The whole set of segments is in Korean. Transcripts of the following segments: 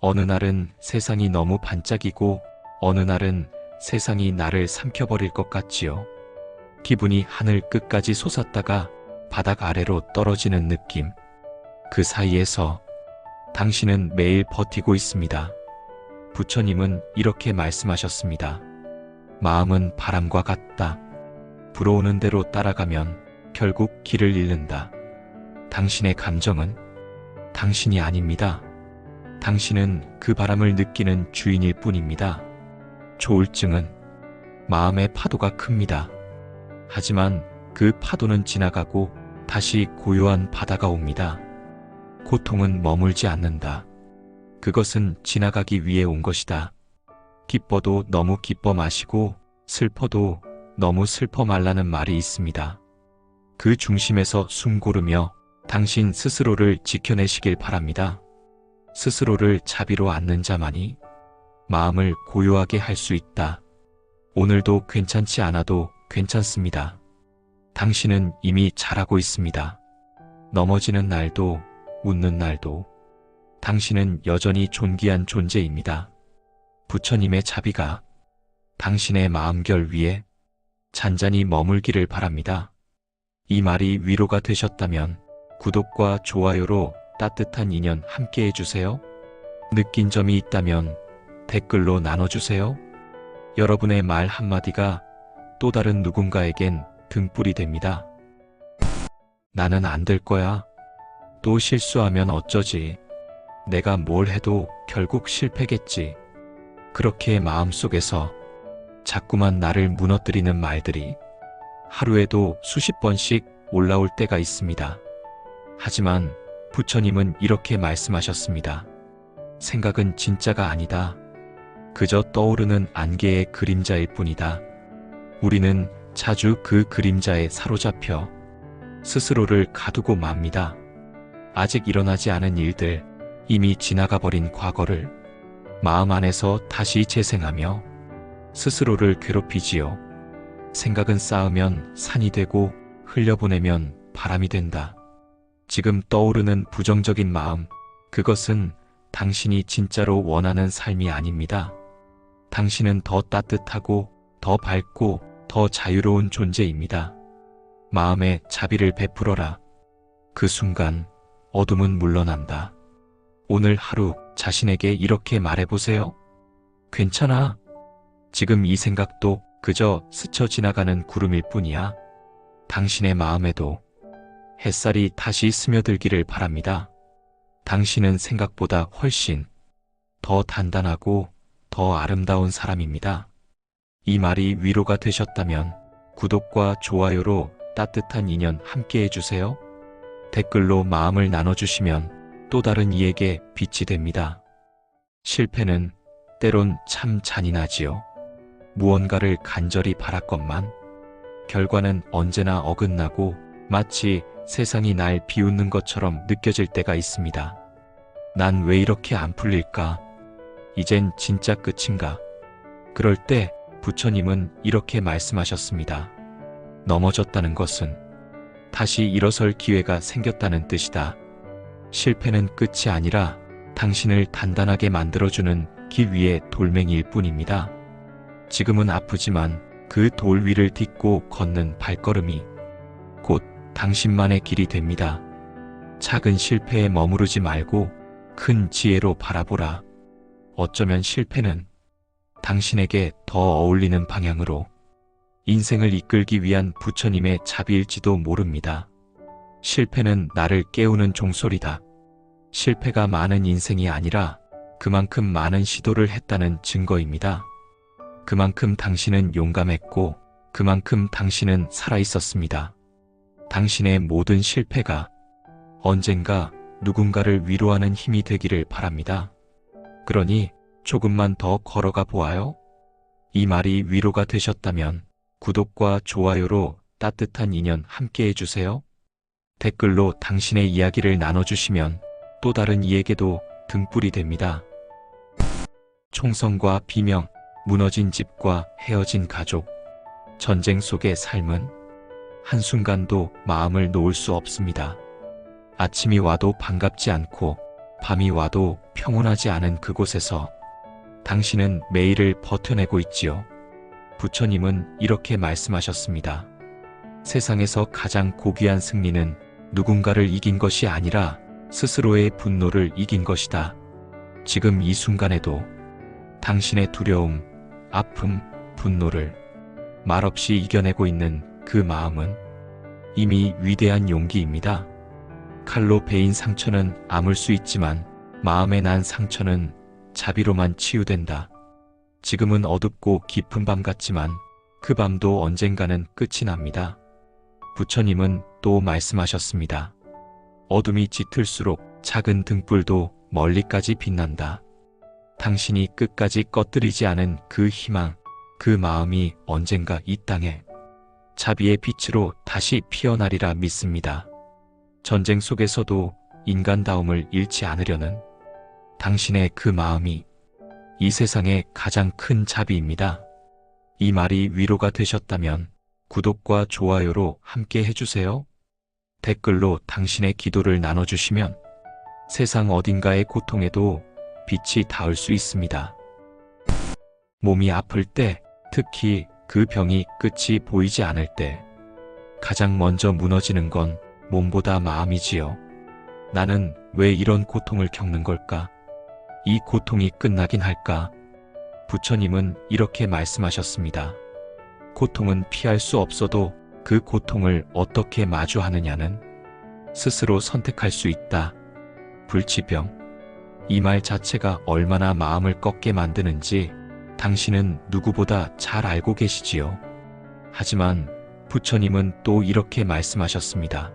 어느 날은 세상이 너무 반짝이고 어느 날은 세상이 나를 삼켜버릴 것 같지요. 기분이 하늘 끝까지 솟았다가 바닥 아래로 떨어지는 느낌. 그 사이에서 당신은 매일 버티고 있습니다. 부처님은 이렇게 말씀하셨습니다. 마음은 바람과 같다. 불어오는 대로 따라가면 결국 길을 잃는다. 당신의 감정은 당신이 아닙니다. 당신은 그 바람을 느끼는 주인일 뿐입니다. 조울증은 마음의 파도가 큽니다. 하지만 그 파도는 지나가고 다시 고요한 바다가 옵니다. 고통은 머물지 않는다. 그것은 지나가기 위해 온 것이다. 기뻐도 너무 기뻐 마시고 슬퍼도 너무 슬퍼 말라는 말이 있습니다. 그 중심에서 숨 고르며 당신 스스로를 지켜내시길 바랍니다. 스스로를 자비로 안는 자만이 마음을 고요하게 할 수 있다. 오늘도 괜찮지 않아도 괜찮습니다. 당신은 이미 잘하고 있습니다. 넘어지는 날도 웃는 날도 당신은 여전히 존귀한 존재입니다. 부처님의 자비가 당신의 마음결 위에 잔잔히 머물기를 바랍니다. 이 말이 위로가 되셨다면 구독과 좋아요로 따뜻한 인연 함께 해주세요. 느낀 점이 있다면 댓글로 나눠주세요. 여러분의 말 한마디가 또 다른 누군가에겐 등불이 됩니다. 나는 안 될 거야. 또 실수하면 어쩌지. 내가 뭘 해도 결국 실패겠지. 그렇게 마음속에서 자꾸만 나를 무너뜨리는 말들이 하루에도 수십 번씩 올라올 때가 있습니다. 하지만 부처님은 이렇게 말씀하셨습니다. 생각은 진짜가 아니다. 그저 떠오르는 안개의 그림자일 뿐이다. 우리는 자주 그 그림자에 사로잡혀 스스로를 가두고 맙니다. 아직 일어나지 않은 일들, 이미 지나가 버린 과거를 마음 안에서 다시 재생하며 스스로를 괴롭히지요. 생각은 쌓으면 산이 되고 흘려보내면 바람이 된다. 지금 떠오르는 부정적인 마음, 그것은 당신이 진짜로 원하는 삶이 아닙니다. 당신은 더 따뜻하고 더 밝고 더 자유로운 존재입니다. 마음에 자비를 베풀어라. 그 순간 어둠은 물러난다. 오늘 하루 자신에게 이렇게 말해보세요. 괜찮아. 지금 이 생각도 그저 스쳐 지나가는 구름일 뿐이야. 당신의 마음에도 햇살이 다시 스며들기를 바랍니다. 당신은 생각보다 훨씬 더 단단하고 더 아름다운 사람입니다. 이 말이 위로가 되셨다면 구독과 좋아요로 따뜻한 인연 함께 해주세요. 댓글로 마음을 나눠주시면 또 다른 이에게 빛이 됩니다. 실패는 때론 참 잔인하지요. 무언가를 간절히 바랐건만 결과는 언제나 어긋나고 마치 세상이 날 비웃는 것처럼 느껴질 때가 있습니다. 난 왜 이렇게 안 풀릴까? 이젠 진짜 끝인가? 그럴 때 부처님은 이렇게 말씀하셨습니다. 넘어졌다는 것은 다시 일어설 기회가 생겼다는 뜻이다. 실패는 끝이 아니라 당신을 단단하게 만들어주는 길 위의 돌멩이일 뿐입니다. 지금은 아프지만 그 돌 위를 딛고 걷는 발걸음이 곧 당신만의 길이 됩니다. 작은 실패에 머무르지 말고 큰 지혜로 바라보라. 어쩌면 실패는 당신에게 더 어울리는 방향으로 인생을 이끌기 위한 부처님의 자비일지도 모릅니다. 실패는 나를 깨우는 종소리다. 실패가 많은 인생이 아니라 그만큼 많은 시도를 했다는 증거입니다. 그만큼 당신은 용감했고 그만큼 당신은 살아있었습니다. 당신의 모든 실패가 언젠가 누군가를 위로하는 힘이 되기를 바랍니다. 그러니 조금만 더 걸어가 보아요. 이 말이 위로가 되셨다면 구독과 좋아요로 따뜻한 인연 함께 해주세요. 댓글로 당신의 이야기를 나눠주시면 또 다른 이에게도 등불이 됩니다. 총성과 비명, 무너진 집과 헤어진 가족, 전쟁 속의 삶은 한순간도 마음을 놓을 수 없습니다. 아침이 와도 반갑지 않고 밤이 와도 평온하지 않은 그곳에서 당신은 매일을 버텨내고 있지요. 부처님은 이렇게 말씀하셨습니다. 세상에서 가장 고귀한 승리는 누군가를 이긴 것이 아니라 스스로의 분노를 이긴 것이다. 지금 이 순간에도 당신의 두려움, 아픔, 분노를 말없이 이겨내고 있는 그 마음은 이미 위대한 용기입니다. 칼로 베인 상처는 아물 수 있지만 마음에 난 상처는 자비로만 치유된다. 지금은 어둡고 깊은 밤 같지만 그 밤도 언젠가는 끝이 납니다. 부처님은 또 말씀하셨습니다. 어둠이 짙을수록 작은 등불도 멀리까지 빛난다. 당신이 끝까지 꺼뜨리지 않은 그 희망, 그 마음이 언젠가 이 땅에 자비의 빛으로 다시 피어나리라 믿습니다. 전쟁 속에서도 인간다움을 잃지 않으려는 당신의 그 마음이 이 세상의 가장 큰 자비입니다. 이 말이 위로가 되셨다면 구독과 좋아요로 함께 해주세요. 댓글로 당신의 기도를 나눠주시면 세상 어딘가의 고통에도 빛이 닿을 수 있습니다. 몸이 아플 때, 특히 그 병이 끝이 보이지 않을 때 가장 먼저 무너지는 건 몸보다 마음이지요. 나는 왜 이런 고통을 겪는 걸까? 이 고통이 끝나긴 할까? 부처님은 이렇게 말씀하셨습니다. 고통은 피할 수 없어도 그 고통을 어떻게 마주하느냐는 스스로 선택할 수 있다. 불치병. 이 말 자체가 얼마나 마음을 꺾게 만드는지 당신은 누구보다 잘 알고 계시지요. 하지만 부처님은 또 이렇게 말씀하셨습니다.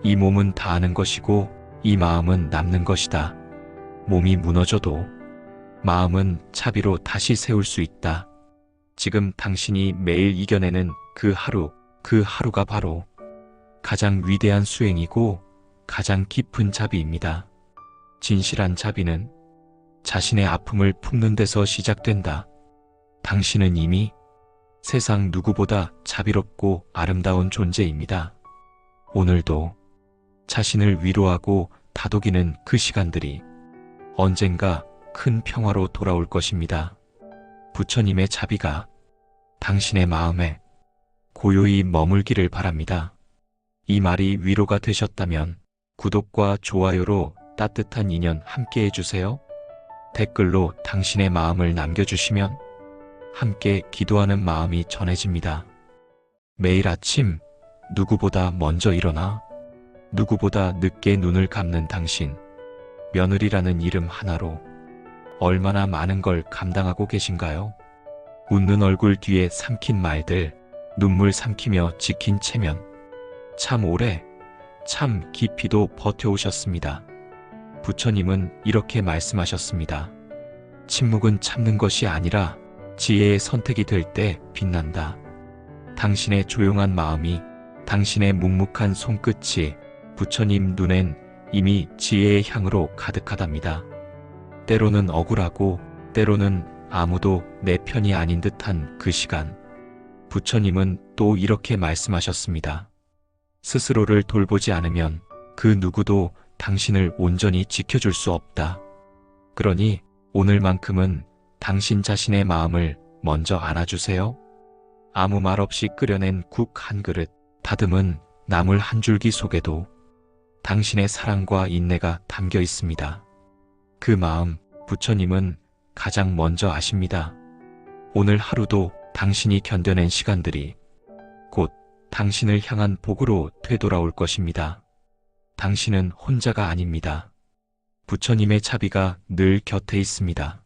이 몸은 다하는 것이고 이 마음은 남는 것이다. 몸이 무너져도 마음은 자비로 다시 세울 수 있다. 지금 당신이 매일 이겨내는 그 하루가 바로 가장 위대한 수행이고 가장 깊은 자비입니다. 진실한 자비는 자신의 아픔을 품는 데서 시작된다. 당신은 이미 세상 누구보다 자비롭고 아름다운 존재입니다. 오늘도 자신을 위로하고 다독이는 그 시간들이 언젠가 큰 평화로 돌아올 것입니다. 부처님의 자비가 당신의 마음에 고요히 머물기를 바랍니다. 이 말이 위로가 되셨다면 구독과 좋아요로 따뜻한 인연 함께 해주세요. 댓글로 당신의 마음을 남겨주시면 함께 기도하는 마음이 전해집니다. 매일 아침 누구보다 먼저 일어나 누구보다 늦게 눈을 감는 당신, 며느리라는 이름 하나로 얼마나 많은 걸 감당하고 계신가요? 웃는 얼굴 뒤에 삼킨 말들, 눈물 삼키며 지킨 체면, 참 오래, 참 깊이도 버텨오셨습니다. 부처님은 이렇게 말씀하셨습니다. 침묵은 참는 것이 아니라 지혜의 선택이 될 때 빛난다. 당신의 조용한 마음이, 당신의 묵묵한 손끝이 부처님 눈엔 이미 지혜의 향으로 가득하답니다. 때로는 억울하고 때로는 아무도 내 편이 아닌 듯한 그 시간, 부처님은 또 이렇게 말씀하셨습니다. 스스로를 돌보지 않으면 그 누구도 당신을 온전히 지켜줄 수 없다. 그러니 오늘만큼은 당신 자신의 마음을 먼저 안아주세요. 아무 말 없이 끓여낸 국 한 그릇, 다듬은 나물 한 줄기 속에도 당신의 사랑과 인내가 담겨 있습니다. 그 마음, 부처님은 가장 먼저 아십니다. 오늘 하루도 당신이 견뎌낸 시간들이 곧 당신을 향한 복으로 되돌아올 것입니다. 당신은 혼자가 아닙니다. 부처님의 자비가 늘 곁에 있습니다.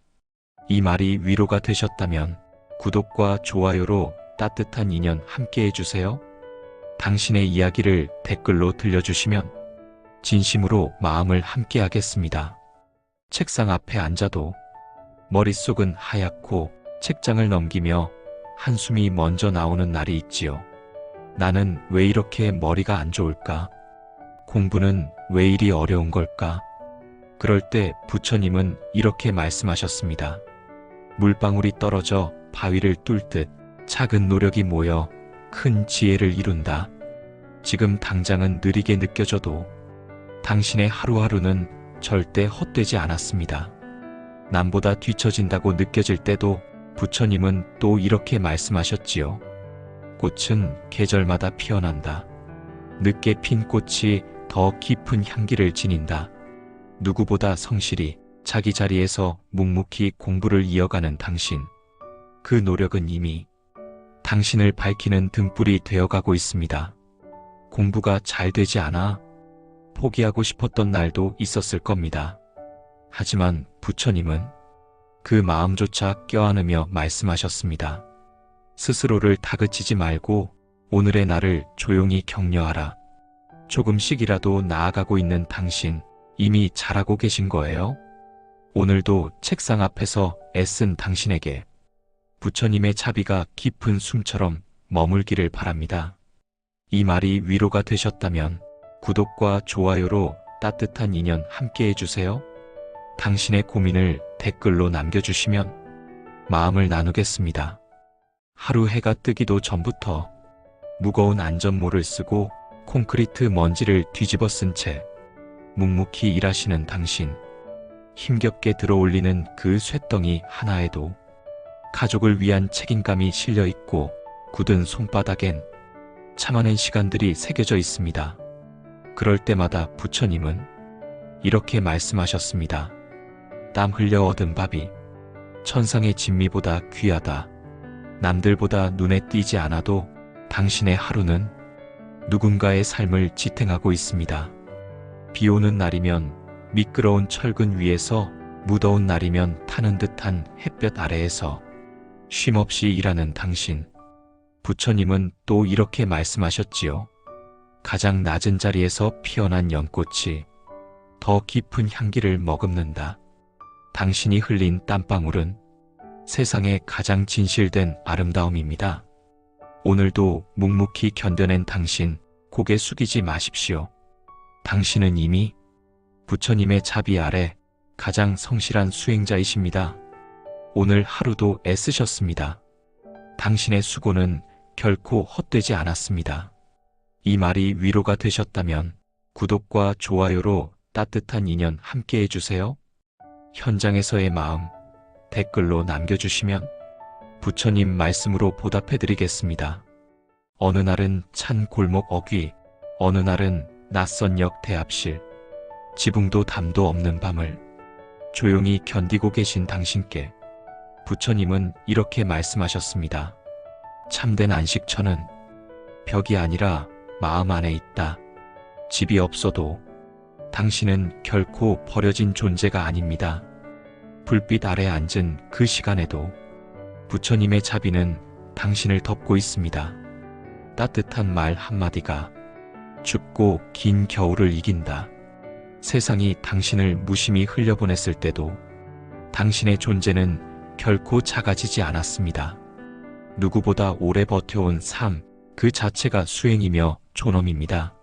이 말이 위로가 되셨다면 구독과 좋아요로 따뜻한 인연 함께 해주세요. 당신의 이야기를 댓글로 들려주시면 진심으로 마음을 함께 하겠습니다. 책상 앞에 앉아도 머릿속은 하얗고 책장을 넘기며 한숨이 먼저 나오는 날이 있지요. 나는 왜 이렇게 머리가 안 좋을까? 공부는 왜 이리 어려운 걸까? 그럴 때 부처님은 이렇게 말씀하셨습니다. 물방울이 떨어져 바위를 뚫듯 작은 노력이 모여 큰 지혜를 이룬다. 지금 당장은 느리게 느껴져도 당신의 하루하루는 절대 헛되지 않았습니다. 남보다 뒤처진다고 느껴질 때도 부처님은 또 이렇게 말씀하셨지요. 꽃은 계절마다 피어난다. 늦게 핀 꽃이 더 깊은 향기를 지닌다. 누구보다 성실히 자기 자리에서 묵묵히 공부를 이어가는 당신. 그 노력은 이미 당신을 밝히는 등불이 되어가고 있습니다. 공부가 잘 되지 않아 포기하고 싶었던 날도 있었을 겁니다. 하지만 부처님은 그 마음조차 껴안으며 말씀하셨습니다. 스스로를 다그치지 말고 오늘의 나를 조용히 격려하라. 조금씩이라도 나아가고 있는 당신, 이미 잘하고 계신 거예요. 오늘도 책상 앞에서 애쓴 당신에게 부처님의 자비가 깊은 숨처럼 머물기를 바랍니다. 이 말이 위로가 되셨다면 구독과 좋아요로 따뜻한 인연 함께 해주세요. 당신의 고민을 댓글로 남겨주시면 마음을 나누겠습니다. 하루 해가 뜨기도 전부터 무거운 안전모를 쓰고 콘크리트 먼지를 뒤집어 쓴 채 묵묵히 일하시는 당신. 힘겹게 들어올리는 그 쇳덩이 하나에도 가족을 위한 책임감이 실려 있고 굳은 손바닥엔 참아낸 시간들이 새겨져 있습니다. 그럴 때마다 부처님은 이렇게 말씀하셨습니다. 땀 흘려 얻은 밥이 천상의 진미보다 귀하다. 남들보다 눈에 띄지 않아도 당신의 하루는 누군가의 삶을 지탱하고 있습니다. 비 오는 날이면 미끄러운 철근 위에서, 무더운 날이면 타는 듯한 햇볕 아래에서 쉼없이 일하는 당신. 부처님은 또 이렇게 말씀하셨지요. 가장 낮은 자리에서 피어난 연꽃이 더 깊은 향기를 머금는다. 당신이 흘린 땀방울은 세상에 가장 진실된 아름다움입니다. 오늘도 묵묵히 견뎌낸 당신, 고개 숙이지 마십시오. 당신은 이미 부처님의 자비 아래 가장 성실한 수행자이십니다. 오늘 하루도 애쓰셨습니다. 당신의 수고는 결코 헛되지 않았습니다. 이 말이 위로가 되셨다면 구독과 좋아요로 따뜻한 인연 함께 해주세요. 현장에서의 마음 댓글로 남겨주시면 부처님 말씀으로 보답해드리겠습니다. 어느 날은 찬 골목 어귀, 어느 날은 낯선 역 대합실, 지붕도 담도 없는 밤을 조용히 견디고 계신 당신께 부처님은 이렇게 말씀하셨습니다. 참된 안식처는 벽이 아니라 마음 안에 있다. 집이 없어도 당신은 결코 버려진 존재가 아닙니다. 불빛 아래 앉은 그 시간에도 부처님의 자비는 당신을 덮고 있습니다. 따뜻한 말 한마디가 춥고 긴 겨울을 이긴다. 세상이 당신을 무심히 흘려보냈을 때도 당신의 존재는 결코 작아지지 않았습니다. 누구보다 오래 버텨온 삶, 그 자체가 수행이며 존엄입니다.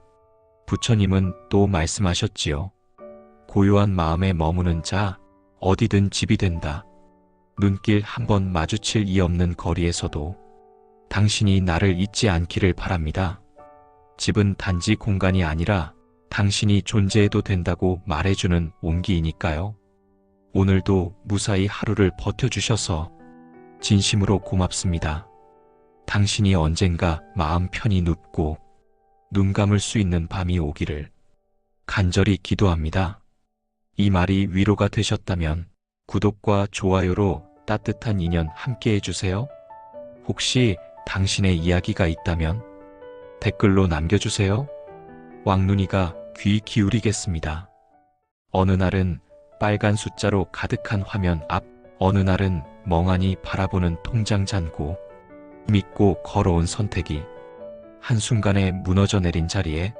부처님은 또 말씀하셨지요. 고요한 마음에 머무는 자, 어디든 집이 된다. 눈길 한 번 마주칠 이 없는 거리에서도 당신이 나를 잊지 않기를 바랍니다. 집은 단지 공간이 아니라 당신이 존재해도 된다고 말해주는 온기이니까요. 오늘도 무사히 하루를 버텨주셔서 진심으로 고맙습니다. 당신이 언젠가 마음 편히 눕고 눈 감을 수 있는 밤이 오기를 간절히 기도합니다. 이 말이 위로가 되셨다면 구독과 좋아요로 따뜻한 인연 함께 해주세요. 혹시 당신의 이야기가 있다면 댓글로 남겨주세요. 왕눈이가 귀 기울이겠습니다. 어느 날은 빨간 숫자로 가득한 화면 앞, 어느 날은 멍하니 바라보는 통장 잔고, 믿고 걸어온 선택이 한순간에 무너져 내린 자리에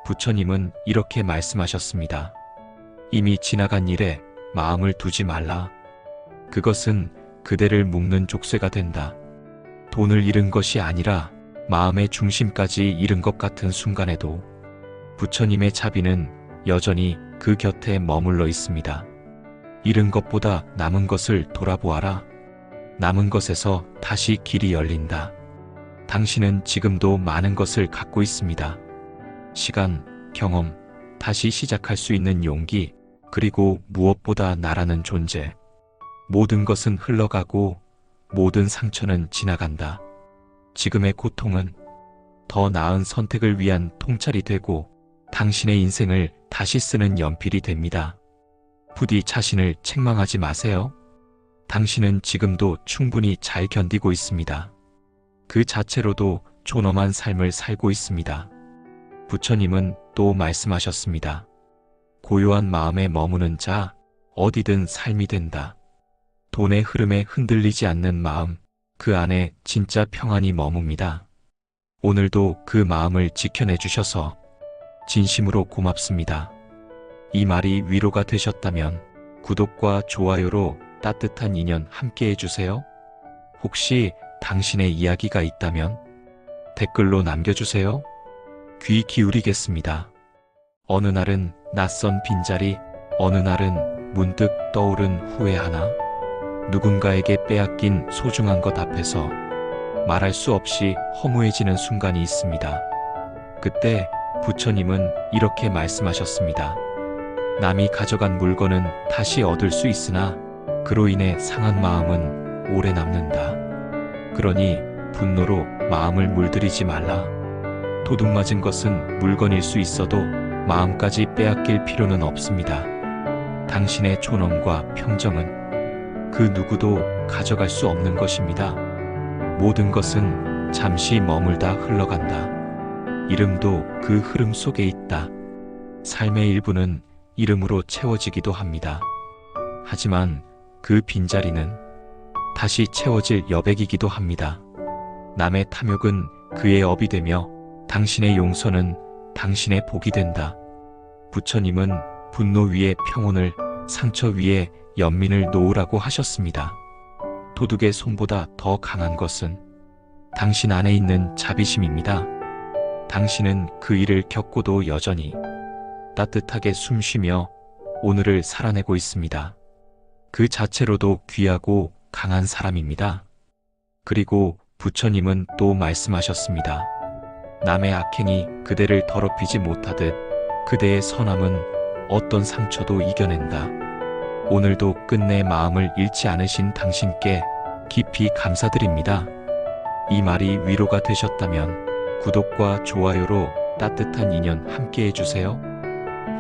부처님은 이렇게 말씀하셨습니다. 이미 지나간 일에 마음을 두지 말라. 그것은 그대를 묶는 족쇄가 된다. 돈을 잃은 것이 아니라 마음의 중심까지 잃은 것 같은 순간에도 부처님의 자비는 여전히 그 곁에 머물러 있습니다. 잃은 것보다 남은 것을 돌아보아라. 남은 것에서 다시 길이 열린다. 당신은 지금도 많은 것을 갖고 있습니다. 시간, 경험, 다시 시작할 수 있는 용기, 그리고 무엇보다 나라는 존재. 모든 것은 흘러가고 모든 상처는 지나간다. 지금의 고통은 더 나은 선택을 위한 통찰이 되고 당신의 인생을 다시 쓰는 연필이 됩니다. 부디 자신을 책망하지 마세요. 당신은 지금도 충분히 잘 견디고 있습니다. 그 자체로도 존엄한 삶을 살고 있습니다. 부처님은 또 말씀하셨습니다. 고요한 마음에 머무는 자, 어디든 삶이 된다. 돈의 흐름에 흔들리지 않는 마음, 그 안에 진짜 평안이 머뭅니다. 오늘도 그 마음을 지켜내 주셔서 진심으로 고맙습니다. 이 말이 위로가 되셨다면 구독과 좋아요로 따뜻한 인연 함께 해주세요. 혹시 당신의 이야기가 있다면 댓글로 남겨주세요. 귀 기울이겠습니다. 어느 날은 낯선 빈자리, 어느 날은 문득 떠오른 후회 하나, 누군가에게 빼앗긴 소중한 것 앞에서 말할 수 없이 허무해지는 순간이 있습니다. 그때 부처님은 이렇게 말씀하셨습니다. 남이 가져간 물건은 다시 얻을 수 있으나 그로 인해 상한 마음은 오래 남는다. 그러니 분노로 마음을 물들이지 말라. 도둑맞은 것은 물건일 수 있어도 마음까지 빼앗길 필요는 없습니다. 당신의 존엄과 평정은 그 누구도 가져갈 수 없는 것입니다. 모든 것은 잠시 머물다 흘러간다. 이름도 그 흐름 속에 있다. 삶의 일부는 이름으로 채워지기도 합니다. 하지만 그 빈자리는 다시 채워질 여백이기도 합니다. 남의 탐욕은 그의 업이 되며 당신의 용서는 당신의 복이 된다. 부처님은 분노 위에 평온을, 상처 위에 연민을 놓으라고 하셨습니다. 도둑의 손보다 더 강한 것은 당신 안에 있는 자비심입니다. 당신은 그 일을 겪고도 여전히 따뜻하게 숨쉬며 오늘을 살아내고 있습니다. 그 자체로도 귀하고 강한 사람입니다. 그리고 부처님은 또 말씀하셨습니다. 남의 악행이 그대를 더럽히지 못하듯 그대의 선함은 어떤 상처도 이겨낸다. 오늘도 끝내 마음을 잃지 않으신 당신께 깊이 감사드립니다. 이 말이 위로가 되셨다면 구독과 좋아요로 따뜻한 인연 함께 해주세요.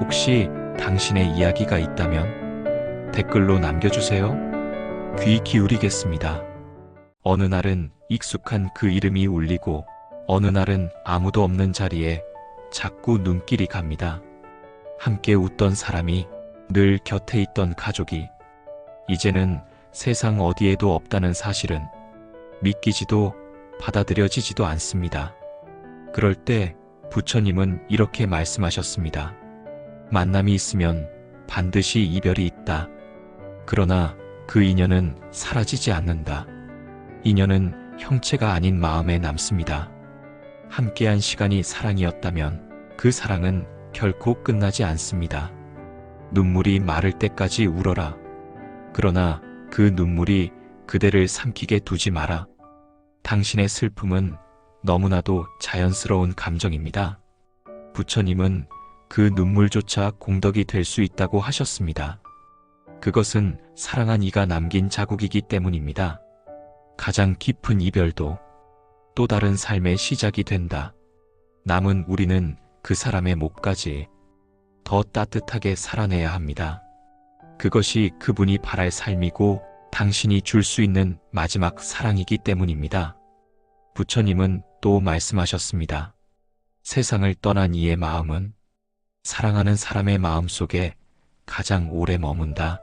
혹시 당신의 이야기가 있다면 댓글로 남겨주세요. 귀 기울이겠습니다. 어느 날은 익숙한 그 이름이 울리고 어느 날은 아무도 없는 자리에 자꾸 눈길이 갑니다. 함께 웃던 사람이, 늘 곁에 있던 가족이 이제는 세상 어디에도 없다는 사실은 믿기지도 받아들여지지도 않습니다. 그럴 때 부처님은 이렇게 말씀하셨습니다. 만남이 있으면 반드시 이별이 있다. 그러나 그 인연은 사라지지 않는다. 인연은 형체가 아닌 마음에 남습니다. 함께한 시간이 사랑이었다면 그 사랑은 결코 끝나지 않습니다. 눈물이 마를 때까지 울어라. 그러나 그 눈물이 그대를 삼키게 두지 마라. 당신의 슬픔은 너무나도 자연스러운 감정입니다. 부처님은 그 눈물조차 공덕이 될 수 있다고 하셨습니다. 그것은 사랑한 이가 남긴 자국이기 때문입니다. 가장 깊은 이별도 또 다른 삶의 시작이 된다. 남은 우리는 그 사람의 몫까지 더 따뜻하게 살아내야 합니다. 그것이 그분이 바랄 삶이고 당신이 줄 수 있는 마지막 사랑이기 때문입니다. 부처님은 또 말씀하셨습니다. 세상을 떠난 이의 마음은 사랑하는 사람의 마음 속에 가장 오래 머문다.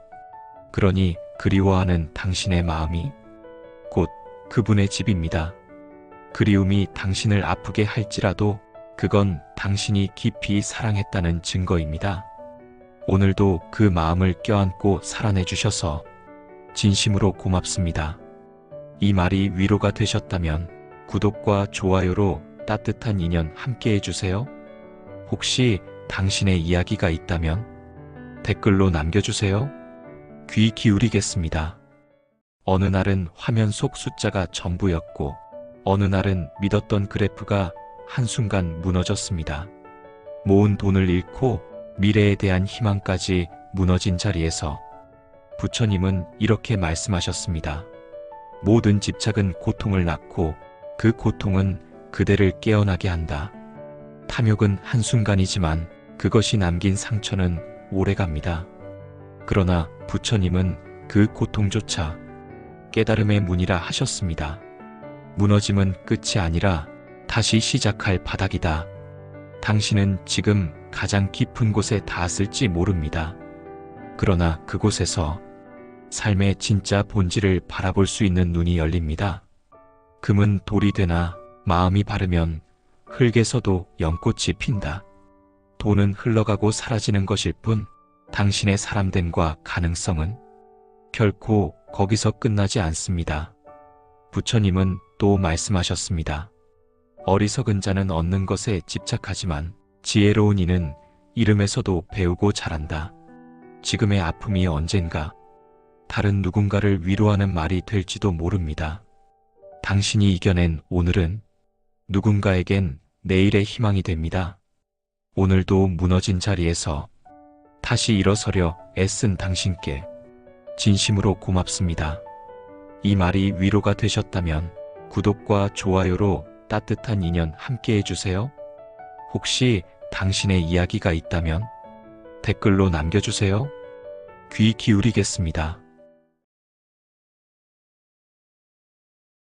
그러니 그리워하는 당신의 마음이 곧 그분의 집입니다. 그리움이 당신을 아프게 할지라도 그건 당신이 깊이 사랑했다는 증거입니다. 오늘도 그 마음을 껴안고 살아내 주셔서 진심으로 고맙습니다. 이 말이 위로가 되셨다면 구독과 좋아요로 따뜻한 인연 함께 해주세요. 혹시 당신의 이야기가 있다면 댓글로 남겨주세요. 귀 기울이겠습니다. 어느 날은 화면 속 숫자가 전부였고 어느 날은 믿었던 그래프가 한순간 무너졌습니다. 모은 돈을 잃고 미래에 대한 희망까지 무너진 자리에서 부처님은 이렇게 말씀하셨습니다. 모든 집착은 고통을 낳고 그 고통은 그대를 깨어나게 한다. 탐욕은 한순간이지만 그것이 남긴 상처는 오래갑니다. 그러나 부처님은 그 고통조차 깨달음의 문이라 하셨습니다. 무너짐은 끝이 아니라 다시 시작할 바닥이다. 당신은 지금 가장 깊은 곳에 닿았을지 모릅니다. 그러나 그곳에서 삶의 진짜 본질을 바라볼 수 있는 눈이 열립니다. 금은 돌이 되나 마음이 바르면 흙에서도 연꽃이 핀다. 돈은 흘러가고 사라지는 것일 뿐 당신의 사람됨과 가능성은 결코 거기서 끝나지 않습니다. 부처님은 또 말씀하셨습니다. 어리석은 자는 얻는 것에 집착하지만 지혜로운 이는 잃음에서도 배우고 자란다. 지금의 아픔이 언젠가 다른 누군가를 위로하는 말이 될지도 모릅니다. 당신이 이겨낸 오늘은 누군가에겐 내일의 희망이 됩니다. 오늘도 무너진 자리에서 다시 일어서려 애쓴 당신께 진심으로 고맙습니다. 이 말이 위로가 되셨다면 구독과 좋아요로 따뜻한 인연 함께 해주세요. 혹시 당신의 이야기가 있다면 댓글로 남겨주세요. 귀 기울이겠습니다.